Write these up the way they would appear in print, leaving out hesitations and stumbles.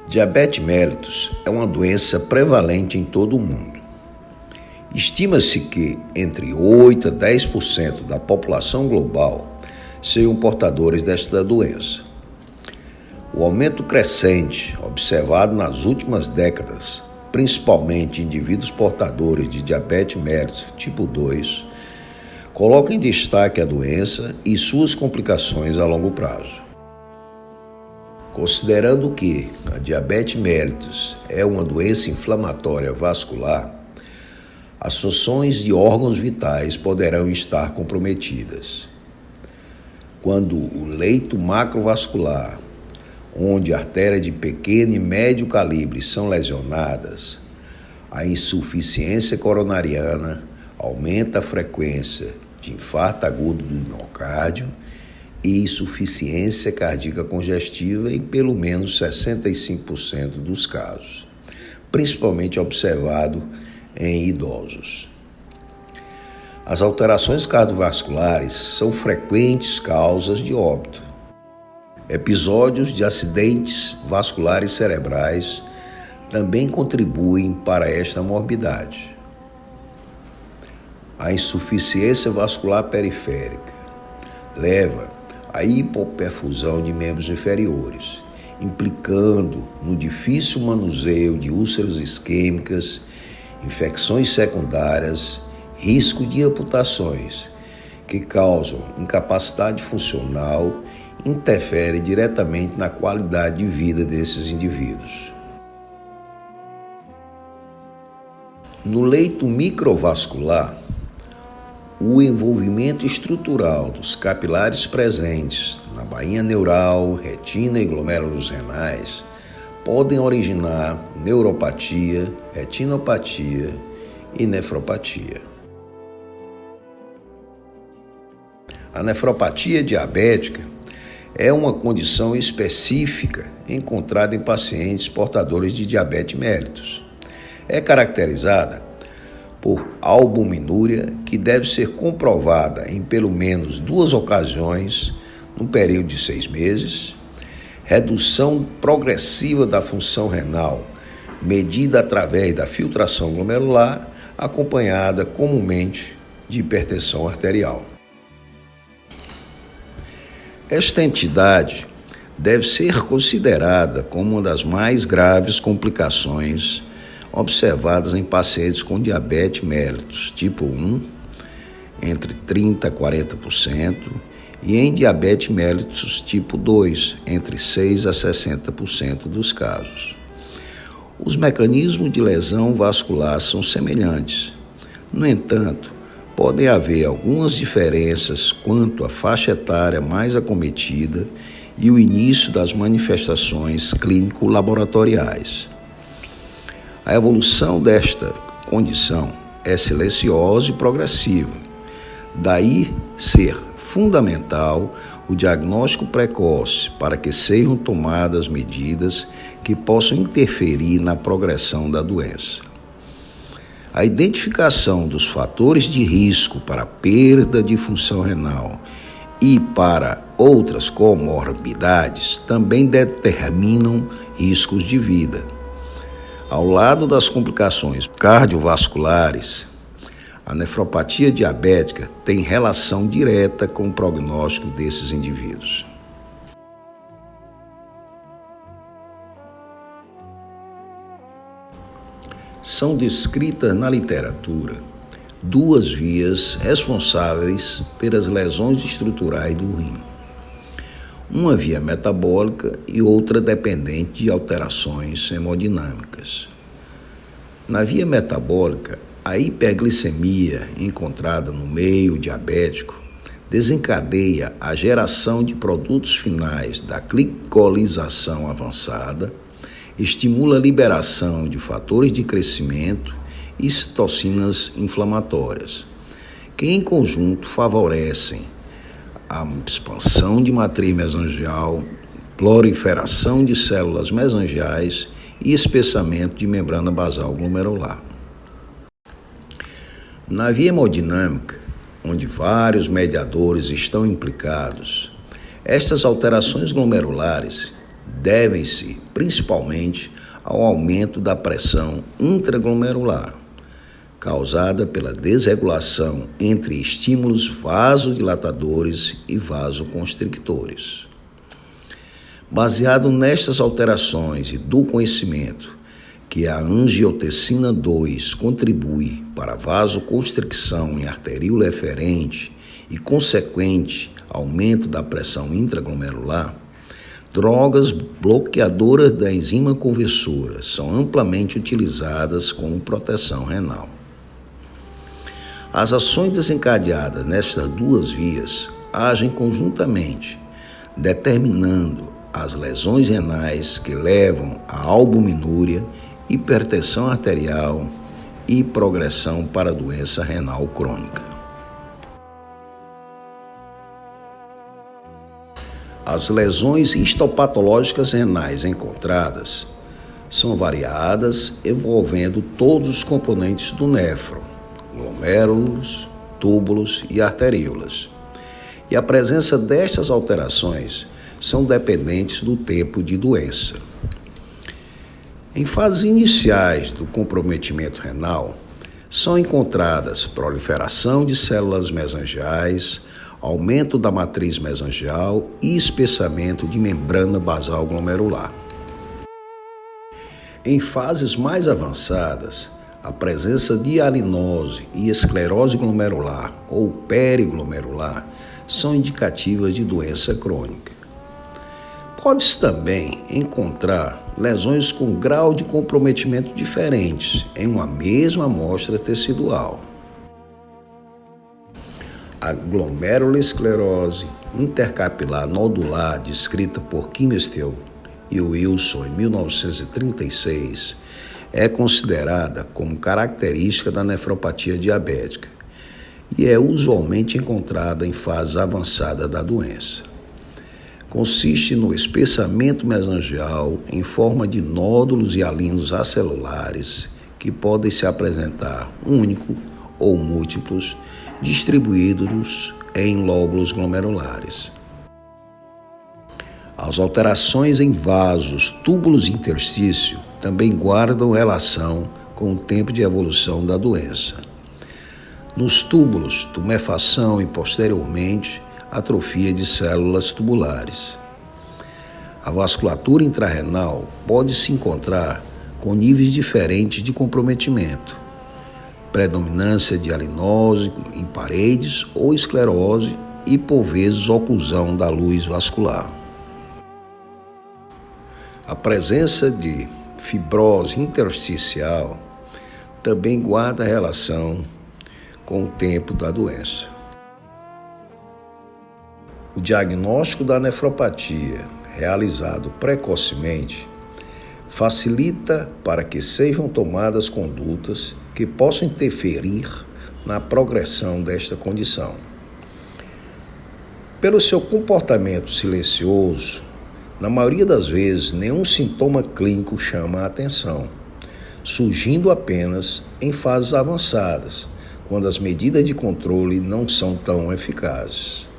Diabetes mellitus é uma doença prevalente em todo o mundo. Estima-se que entre 8 a 10% da população global sejam portadores desta doença. O aumento crescente observado nas últimas décadas, principalmente em indivíduos portadores de diabetes mellitus tipo 2, coloca em destaque a doença e suas complicações a longo prazo. Considerando que a diabetes mellitus é uma doença inflamatória vascular, as funções de órgãos vitais poderão estar comprometidas. Quando o leito macrovascular, onde artérias de pequeno e médio calibre são lesionadas, a insuficiência coronariana aumenta a frequência de infarto agudo do miocárdio e insuficiência cardíaca congestiva em pelo menos 65% dos casos, principalmente observado em idosos. As alterações cardiovasculares são frequentes causas de óbito. Episódios de acidentes vasculares cerebrais também contribuem para esta morbidade. A insuficiência vascular periférica leva à hipoperfusão de membros inferiores, implicando no difícil manuseio de úlceras isquêmicas, infecções secundárias, risco de amputações, que causam incapacidade funcional e interferem diretamente na qualidade de vida desses indivíduos. No leito microvascular, o envolvimento estrutural dos capilares presentes na bainha neural, retina e glomérulos renais podem originar neuropatia, retinopatia e nefropatia. A nefropatia diabética é uma condição específica encontrada em pacientes portadores de diabetes mellitus. É caracterizada por albuminúria que deve ser comprovada em pelo menos 2 ocasiões no período de 6 meses, redução progressiva da função renal medida através da filtração glomerular, acompanhada comumente de hipertensão arterial. Esta entidade deve ser considerada como uma das mais graves complicações observadas em pacientes com diabetes mellitus tipo 1, entre 30% a 40%, e em diabetes mellitus tipo 2, entre 6% a 60% dos casos. Os mecanismos de lesão vascular são semelhantes. No entanto, podem haver algumas diferenças quanto à faixa etária mais acometida e o início das manifestações clínico-laboratoriais. A evolução desta condição é silenciosa e progressiva. Daí ser fundamental o diagnóstico precoce para que sejam tomadas medidas que possam interferir na progressão da doença. A identificação dos fatores de risco para perda de função renal e para outras comorbidades também determinam riscos de vida. Ao lado das complicações cardiovasculares, a nefropatia diabética tem relação direta com o prognóstico desses indivíduos. São descritas na literatura 2 vias responsáveis pelas lesões estruturais do rim. Uma via metabólica e outra dependente de alterações hemodinâmicas. Na via metabólica, a hiperglicemia encontrada no meio diabético desencadeia a geração de produtos finais da glicolização avançada, estimula a liberação de fatores de crescimento e citocinas inflamatórias, que em conjunto favorecem a expansão de matriz mesangial, proliferação de células mesangiais e espessamento de membrana basal glomerular. Na via hemodinâmica, onde vários mediadores estão implicados, estas alterações glomerulares devem-se principalmente ao aumento da pressão intraglomerular, causada pela desregulação entre estímulos vasodilatadores e vasoconstrictores. Baseado nestas alterações e do conhecimento que a angiotensina 2 contribui para a vasoconstricção em arteríola eferente e consequente aumento da pressão intraglomerular, drogas bloqueadoras da enzima conversora são amplamente utilizadas como proteção renal. As ações desencadeadas nestas duas vias agem conjuntamente, determinando as lesões renais que levam à albuminúria, hipertensão arterial e progressão para a doença renal crônica. As lesões histopatológicas renais encontradas são variadas, envolvendo todos os componentes do néfron, glomérulos, túbulos e arteríolas. E a presença destas alterações são dependentes do tempo de doença. Em fases iniciais do comprometimento renal, são encontradas proliferação de células mesangiais, aumento da matriz mesangial e espessamento de membrana basal glomerular. Em fases mais avançadas, a presença de alinose e esclerose glomerular ou periglomerular são indicativas de doença crônica. Pode-se também encontrar lesões com grau de comprometimento diferentes em uma mesma amostra tecidual. A glomerulosclerose intercapilar nodular, descrita por Kimmelstel e Wilson em 1936, é considerada como característica da nefropatia diabética e é usualmente encontrada em fase avançada da doença. Consiste no espessamento mesangial em forma de nódulos e halinos acelulares que podem se apresentar único ou múltiplos, distribuídos em lóbulos glomerulares. As alterações em vasos, túbulos e interstício também guardam relação com o tempo de evolução da doença. Nos túbulos, tumefação e posteriormente, atrofia de células tubulares. A vasculatura intrarrenal pode se encontrar com níveis diferentes de comprometimento, predominância de alinose em paredes ou esclerose e, por vezes, oclusão da luz vascular. A presença de fibrose intersticial também guarda relação com o tempo da doença. O diagnóstico da nefropatia, realizado precocemente, facilita para que sejam tomadas condutas que possam interferir na progressão desta condição. Pelo seu comportamento silencioso, na maioria das vezes nenhum sintoma clínico chama a atenção, surgindo apenas em fases avançadas, quando as medidas de controle não são tão eficazes.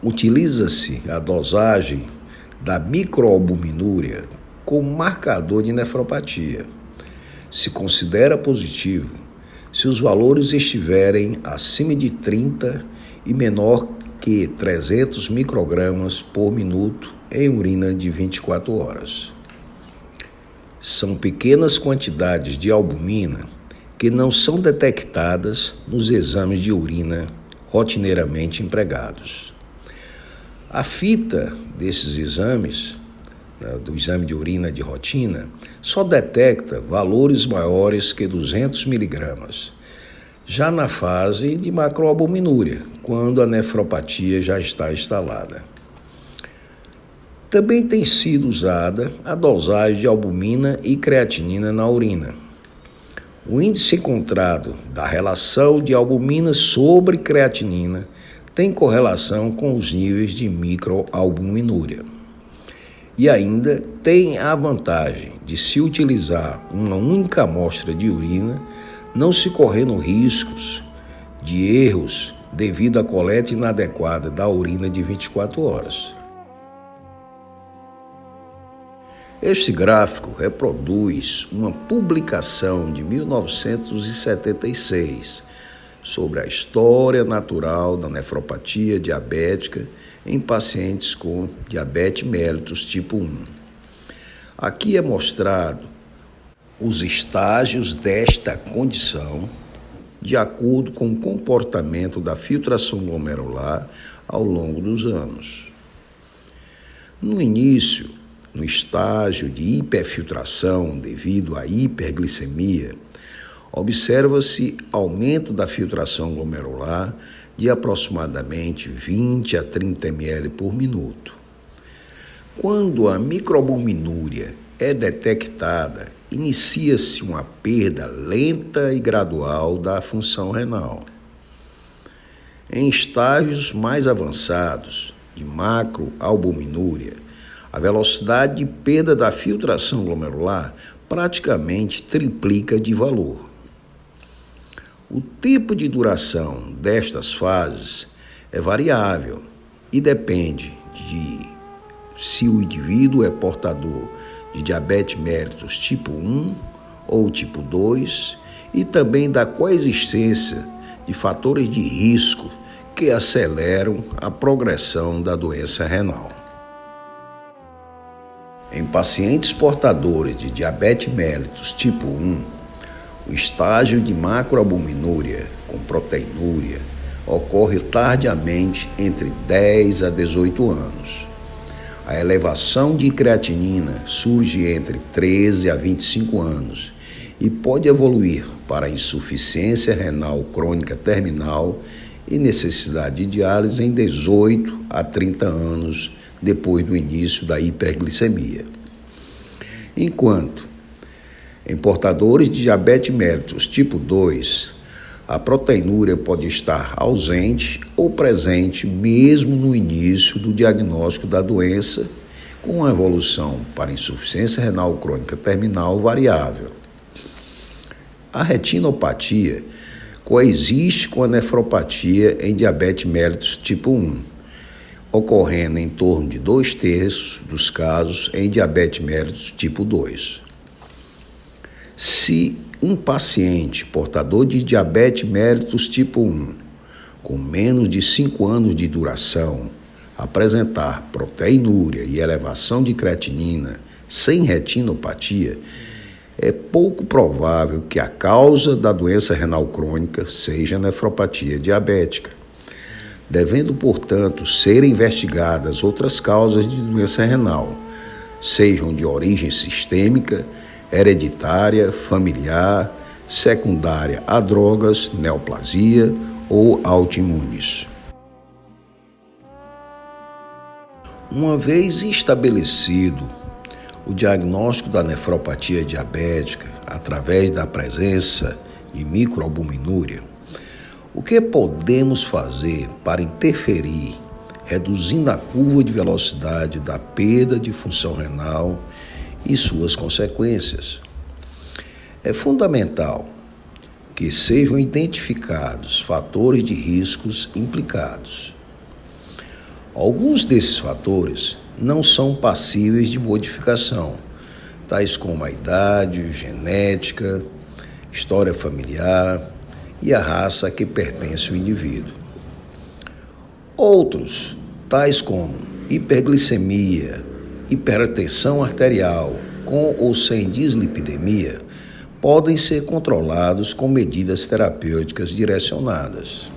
Utiliza-se a dosagem da microalbuminúria como marcador de nefropatia. Se considera positivo se os valores estiverem acima de 30 e menor que 300 microgramas por minuto em urina de 24 horas. São pequenas quantidades de albumina que não são detectadas nos exames de urina rotineiramente empregados. A fita desses exames, do exame de urina de rotina, só detecta valores maiores que 200 miligramas, já na fase de macroalbuminúria, quando a nefropatia já está instalada. Também tem sido usada a dosagem de albumina e creatinina na urina. O índice encontrado da relação de albumina sobre creatinina tem correlação com os níveis de microalbuminúria. E ainda tem a vantagem de se utilizar uma única amostra de urina, não se correndo riscos de erros devido à coleta inadequada da urina de 24 horas. Este gráfico reproduz uma publicação de 1976 sobre a história natural da nefropatia diabética em pacientes com diabetes mellitus tipo 1. Aqui é mostrado os estágios desta condição de acordo com o comportamento da filtração glomerular ao longo dos anos. No início, no estágio de hiperfiltração devido à hiperglicemia, observa-se aumento da filtração glomerular de aproximadamente 20 a 30 ml por minuto. Quando a microalbuminúria é detectada, inicia-se uma perda lenta e gradual da função renal. Em estágios mais avançados de macroalbuminúria, a velocidade de perda da filtração glomerular praticamente triplica de valor. O tempo de duração destas fases é variável e depende de se o indivíduo é portador de diabetes mellitus tipo 1 ou tipo 2 e também da coexistência de fatores de risco que aceleram a progressão da doença renal. Em pacientes portadores de diabetes mellitus tipo 1, o estágio de macroalbuminúria com proteinúria ocorre tardiamente entre 10 a 18 anos. A elevação de creatinina surge entre 13 a 25 anos e pode evoluir para insuficiência renal crônica terminal e necessidade de diálise em 18 a 30 anos depois do início da hiperglicemia. Enquanto em portadores de diabetes mellitus tipo 2, a proteinúria pode estar ausente ou presente mesmo no início do diagnóstico da doença, com uma evolução para insuficiência renal crônica terminal variável. A retinopatia coexiste com a nefropatia em diabetes mellitus tipo 1, ocorrendo em torno de 2/3 dos casos em diabetes mellitus tipo 2. Se um paciente portador de diabetes mellitus tipo 1, com menos de 5 anos de duração, apresentar proteinúria e elevação de creatinina sem retinopatia, é pouco provável que a causa da doença renal crônica seja a nefropatia diabética, devendo, portanto, ser investigadas outras causas de doença renal, sejam de origem sistêmica, hereditária, familiar, secundária a drogas, neoplasia ou autoimunes. Uma vez estabelecido o diagnóstico da nefropatia diabética através da presença de microalbuminúria, o que podemos fazer para interferir, reduzindo a curva de velocidade da perda de função renal e suas consequências? É fundamental que sejam identificados fatores de riscos implicados. Alguns desses fatores não são passíveis de modificação, tais como a idade, genética, história familiar e a raça a que pertence o indivíduo. Outros, tais como hiperglicemia, hipertensão arterial com ou sem dislipidemia, podem ser controlados com medidas terapêuticas direcionadas.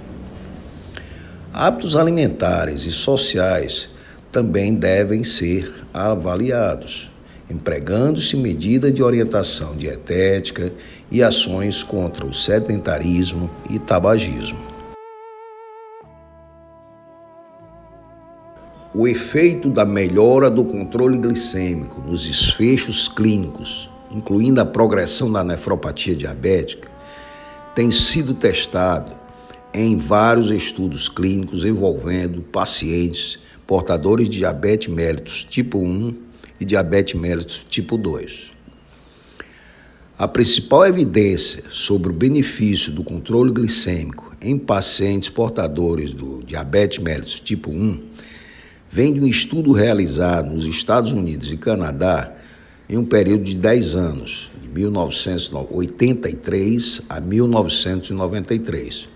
Hábitos alimentares e sociais também devem ser avaliados, empregando-se medidas de orientação dietética e ações contra o sedentarismo e tabagismo. O efeito da melhora do controle glicêmico nos desfechos clínicos, incluindo a progressão da nefropatia diabética, tem sido testado em vários estudos clínicos envolvendo pacientes portadores de diabetes mellitus tipo 1 e diabetes mellitus tipo 2. A principal evidência sobre o benefício do controle glicêmico em pacientes portadores do diabetes mellitus tipo 1 vem de um estudo realizado nos Estados Unidos e Canadá em um período de 10 anos, de 1983 a 1993.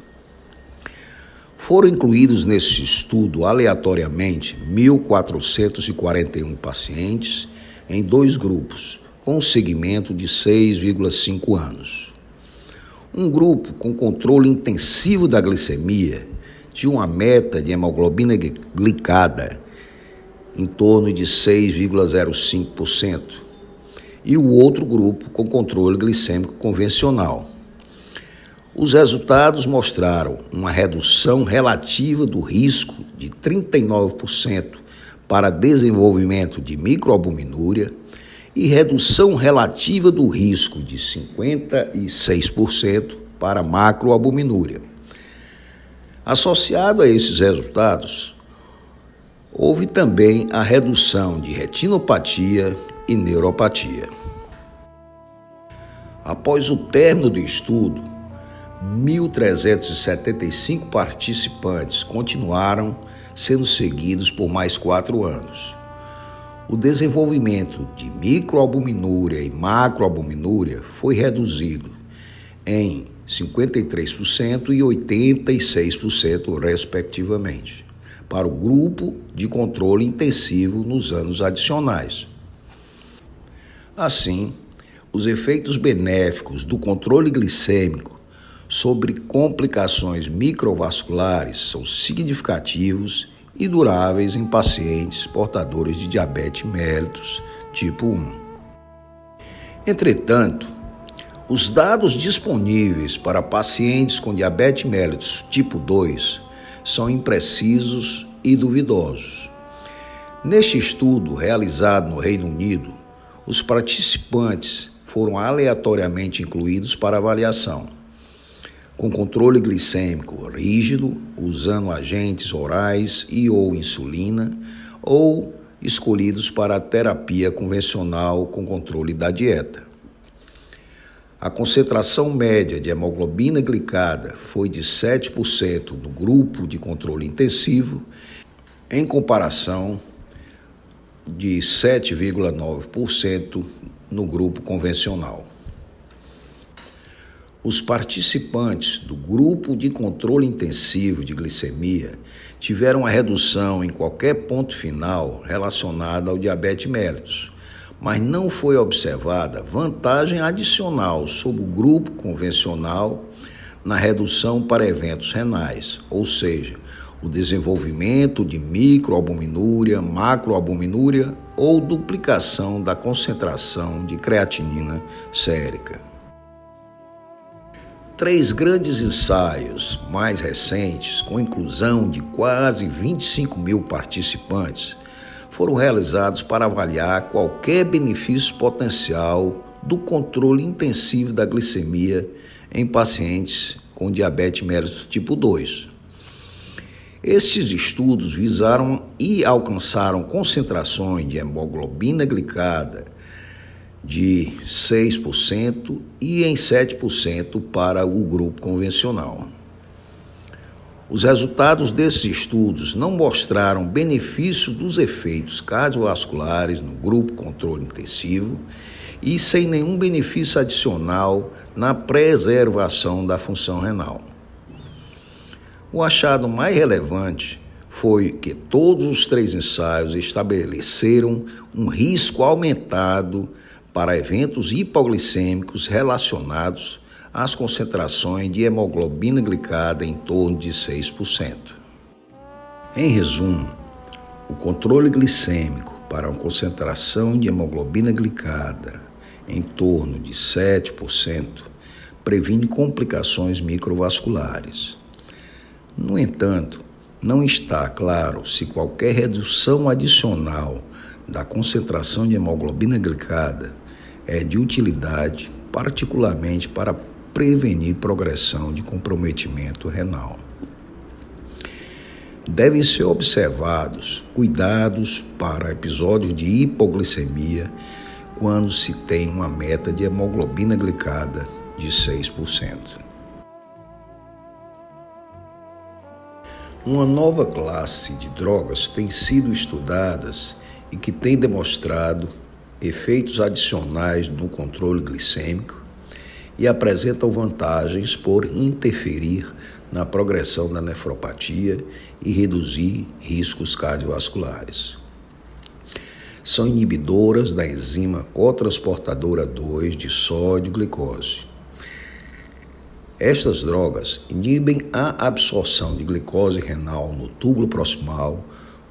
Foram incluídos nesse estudo, aleatoriamente, 1.441 pacientes em 2 grupos, com um segmento de 6,5 anos. Um grupo com controle intensivo da glicemia tinha uma meta de hemoglobina glicada em torno de 6,05%, e o outro grupo com controle glicêmico convencional. Os resultados mostraram uma redução relativa do risco de 39% para desenvolvimento de microalbuminúria e redução relativa do risco de 56% para macroalbuminúria. Associado a esses resultados, houve também a redução de retinopatia e neuropatia. Após o término do estudo, 1.375 participantes continuaram sendo seguidos por mais 4 anos. O desenvolvimento de microalbuminúria e macroalbuminúria foi reduzido em 53% e 86%, respectivamente, para o grupo de controle intensivo nos anos adicionais. Assim, os efeitos benéficos do controle glicêmico sobre complicações microvasculares são significativos e duráveis em pacientes portadores de diabetes mellitus tipo 1. Entretanto, os dados disponíveis para pacientes com diabetes mellitus tipo 2 são imprecisos e duvidosos. Neste estudo realizado no Reino Unido, os participantes foram aleatoriamente incluídos para avaliação, com controle glicêmico rígido, usando agentes orais e ou insulina, ou escolhidos para a terapia convencional com controle da dieta. A concentração média de hemoglobina glicada foi de 7% no grupo de controle intensivo, em comparação de 7,9% no grupo convencional. Os participantes do grupo de controle intensivo de glicemia tiveram uma redução em qualquer ponto final relacionada ao diabetes mellitus, mas não foi observada vantagem adicional sobre o grupo convencional na redução para eventos renais, ou seja, o desenvolvimento de microalbuminúria, macroalbuminúria ou duplicação da concentração de creatinina sérica. 3 grandes ensaios mais recentes, com inclusão de quase 25 mil participantes, foram realizados para avaliar qualquer benefício potencial do controle intensivo da glicemia em pacientes com diabetes mellitus tipo 2. Estes estudos visaram e alcançaram concentrações de hemoglobina glicada de 6% e em 7% para o grupo convencional. Os resultados desses estudos não mostraram benefício dos efeitos cardiovasculares no grupo controle intensivo e sem nenhum benefício adicional na preservação da função renal. O achado mais relevante foi que todos os 3 ensaios estabeleceram um risco aumentado para eventos hipoglicêmicos relacionados às concentrações de hemoglobina glicada em torno de 6%. Em resumo, o controle glicêmico para uma concentração de hemoglobina glicada em torno de 7% previne complicações microvasculares. No entanto, não está claro se qualquer redução adicional da concentração de hemoglobina glicada é de utilidade, particularmente para prevenir progressão de comprometimento renal. Devem ser observados cuidados para episódios de hipoglicemia quando se tem uma meta de hemoglobina glicada de 6%. Uma nova classe de drogas tem sido estudadas e que tem demonstrado efeitos adicionais no controle glicêmico e apresentam vantagens por interferir na progressão da nefropatia e reduzir riscos cardiovasculares. São inibidoras da enzima cotransportadora 2 de sódio-glicose. Estas drogas inibem a absorção de glicose renal no túbulo proximal,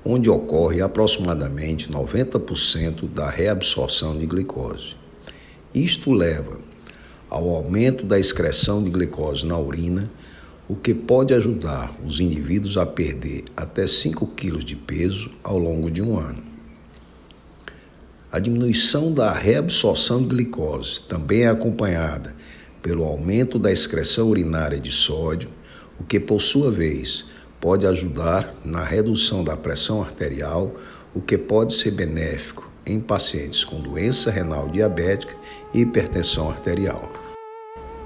onde ocorre aproximadamente 90% da reabsorção de glicose. Isto leva ao aumento da excreção de glicose na urina, o que pode ajudar os indivíduos a perder até 5 kg de peso ao longo de um ano. A diminuição da reabsorção de glicose também é acompanhada pelo aumento da excreção urinária de sódio, o que, por sua vez, pode ajudar na redução da pressão arterial, o que pode ser benéfico em pacientes com doença renal diabética e hipertensão arterial.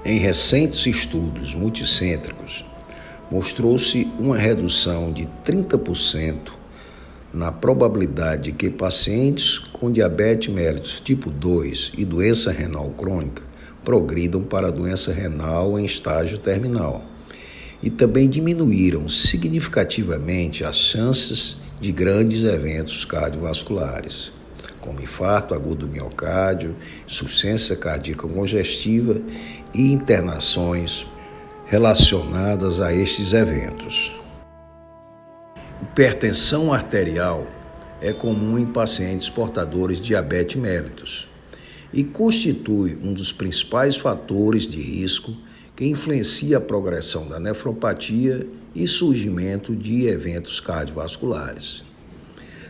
Em recentes estudos multicêntricos, mostrou-se uma redução de 30% na probabilidade de que pacientes com diabetes mellitus tipo 2 e doença renal crônica progridam para a doença renal em estágio terminal. E também diminuíram significativamente as chances de grandes eventos cardiovasculares, como infarto agudo do miocárdio, insuficiência cardíaca congestiva e internações relacionadas a estes eventos. Hipertensão arterial é comum em pacientes portadores de diabetes mellitus e constitui um dos principais fatores de risco que influencia a progressão da nefropatia e surgimento de eventos cardiovasculares.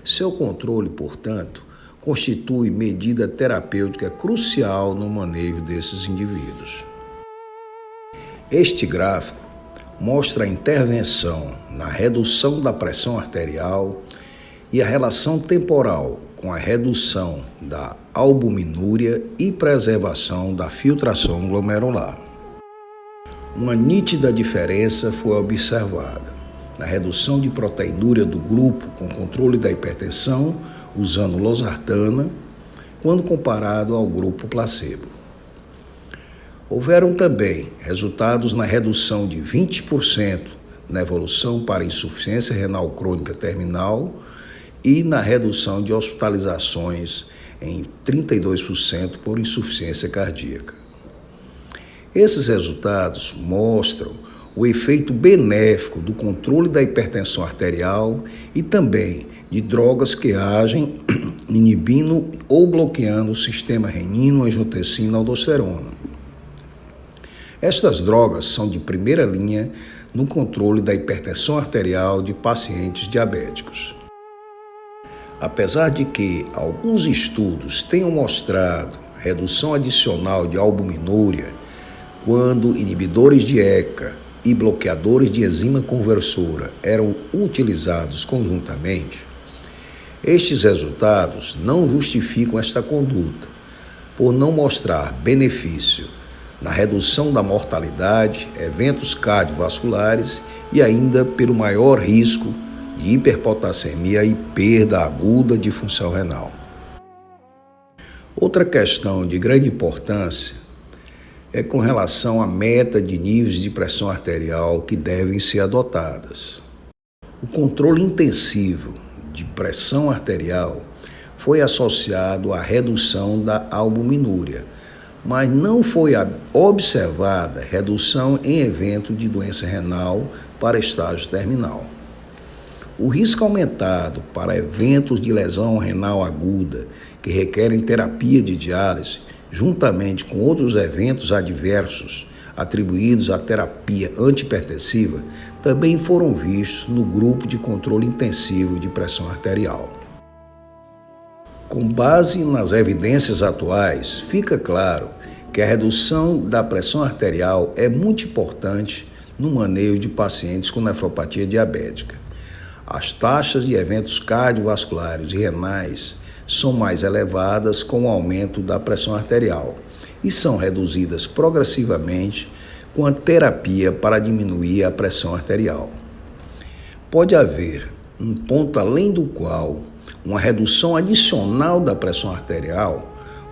Seu controle, portanto, constitui medida terapêutica crucial no manejo desses indivíduos. Este gráfico mostra a intervenção na redução da pressão arterial e a relação temporal com a redução da albuminúria e preservação da filtração glomerular. Uma nítida diferença foi observada na redução de proteinúria do grupo com controle da hipertensão usando losartana, quando comparado ao grupo placebo. Houveram também resultados na redução de 20% na evolução para insuficiência renal crônica terminal e na redução de hospitalizações em 32% por insuficiência cardíaca. Esses resultados mostram o efeito benéfico do controle da hipertensão arterial e também de drogas que agem inibindo ou bloqueando o sistema renina-angiotensina-aldosterona. Estas drogas são de primeira linha no controle da hipertensão arterial de pacientes diabéticos. Apesar de que alguns estudos tenham mostrado redução adicional de albuminúria quando inibidores de ECA e bloqueadores de enzima conversora eram utilizados conjuntamente, estes resultados não justificam esta conduta, por não mostrar benefício na redução da mortalidade, eventos cardiovasculares e ainda pelo maior risco de hiperpotassemia e perda aguda de função renal. Outra questão de grande importância é com relação à meta de níveis de pressão arterial que devem ser adotadas. O controle intensivo de pressão arterial foi associado à redução da albuminúria, mas não foi observada redução em evento de doença renal para estágio terminal. O risco aumentado para eventos de lesão renal aguda que requerem terapia de diálise, juntamente com outros eventos adversos atribuídos à terapia antihipertensiva, também foram vistos no grupo de controle intensivo de pressão arterial. Com base nas evidências atuais, fica claro que a redução da pressão arterial é muito importante no manejo de pacientes com nefropatia diabética. As taxas de eventos cardiovasculares e renais são mais elevadas com o aumento da pressão arterial e são reduzidas progressivamente com a terapia para diminuir a pressão arterial. Pode haver um ponto além do qual uma redução adicional da pressão arterial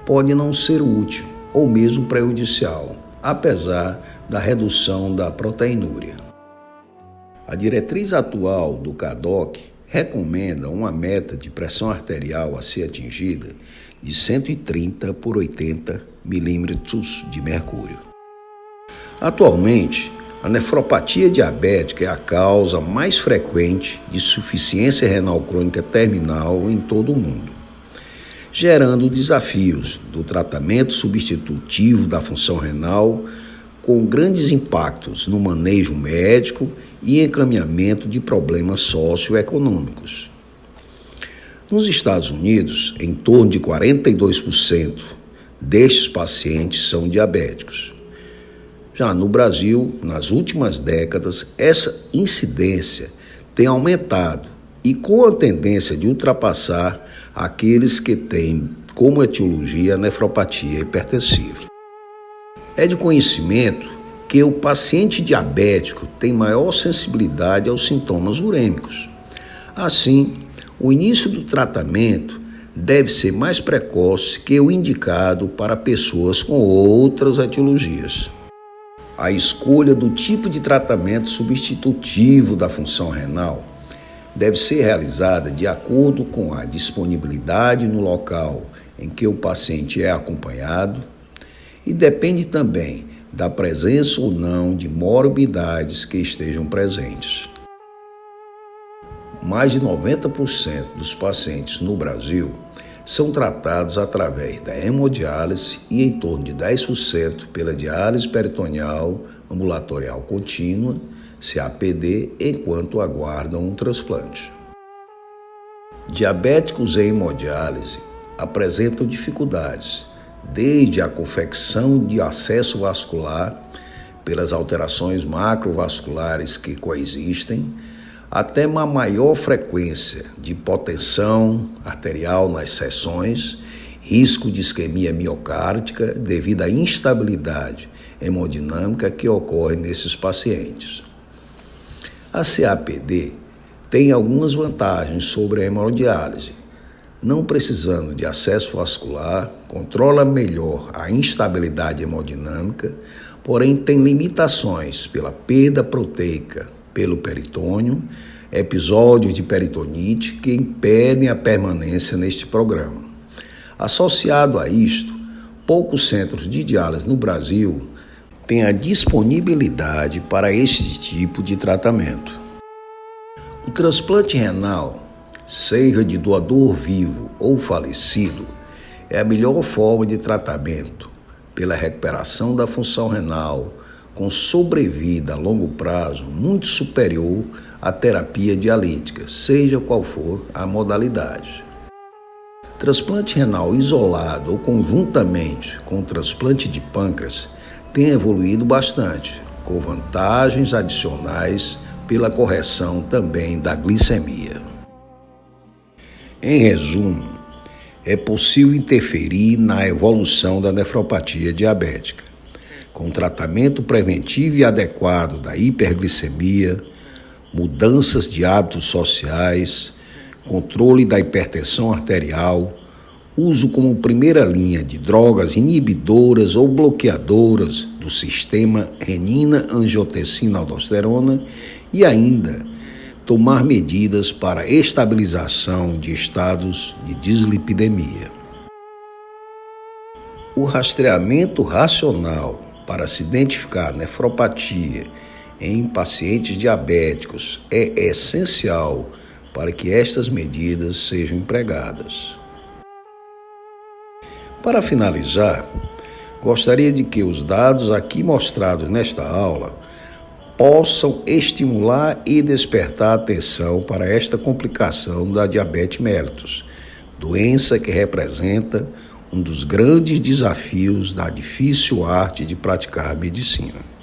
pode não ser útil ou mesmo prejudicial, apesar da redução da proteinúria. A diretriz atual do CADOC recomenda uma meta de pressão arterial a ser atingida de 130 por 80 milímetros de mercúrio. Atualmente, a nefropatia diabética é a causa mais frequente de insuficiência renal crônica terminal em todo o mundo, gerando desafios do tratamento substitutivo da função renal, com grandes impactos no manejo médico e encaminhamento de problemas socioeconômicos. Nos Estados Unidos, em torno de 42% destes pacientes são diabéticos. Já no Brasil, nas últimas décadas, essa incidência tem aumentado e com a tendência de ultrapassar aqueles que têm como etiologia a nefropatia hipertensiva. É de conhecimento que o paciente diabético tem maior sensibilidade aos sintomas urêmicos. Assim, o início do tratamento deve ser mais precoce que o indicado para pessoas com outras etiologias. A escolha do tipo de tratamento substitutivo da função renal deve ser realizada de acordo com a disponibilidade no local em que o paciente é acompanhado e depende também da presença ou não de morbidades que estejam presentes. Mais de 90% dos pacientes no Brasil são tratados através da hemodiálise e em torno de 10% pela diálise peritoneal ambulatorial contínua, CAPD, enquanto aguardam um transplante. Diabéticos em hemodiálise apresentam dificuldades, desde a confecção de acesso vascular pelas alterações macrovasculares que coexistem, até uma maior frequência de hipotensão arterial nas sessões, risco de isquemia miocárdica devido à instabilidade hemodinâmica que ocorre nesses pacientes. A CAPD tem algumas vantagens sobre a hemodiálise. Não precisando de acesso vascular, controla melhor a instabilidade hemodinâmica, porém tem limitações pela perda proteica pelo peritônio, episódios de peritonite que impedem a permanência neste programa. Associado a isto, poucos centros de diálise no Brasil têm a disponibilidade para este tipo de tratamento. O transplante renal, seja de doador vivo ou falecido, é a melhor forma de tratamento pela recuperação da função renal, com sobrevida a longo prazo muito superior à terapia dialítica, seja qual for a modalidade. Transplante renal isolado ou conjuntamente com transplante de pâncreas tem evoluído bastante, com vantagens adicionais pela correção também da glicemia. Em resumo, é possível interferir na evolução da nefropatia diabética, com tratamento preventivo e adequado da hiperglicemia, mudanças de hábitos sociais, controle da hipertensão arterial, uso como primeira linha de drogas inibidoras ou bloqueadoras do sistema renina-angiotensina-aldosterona e ainda tomar medidas para estabilização de estados de dislipidemia. O rastreamento racional para se identificar nefropatia em pacientes diabéticos é essencial para que estas medidas sejam empregadas. Para finalizar, gostaria de que os dados aqui mostrados nesta aula possam estimular e despertar atenção para esta complicação da diabetes mellitus, doença que representa um dos grandes desafios da difícil arte de praticar medicina.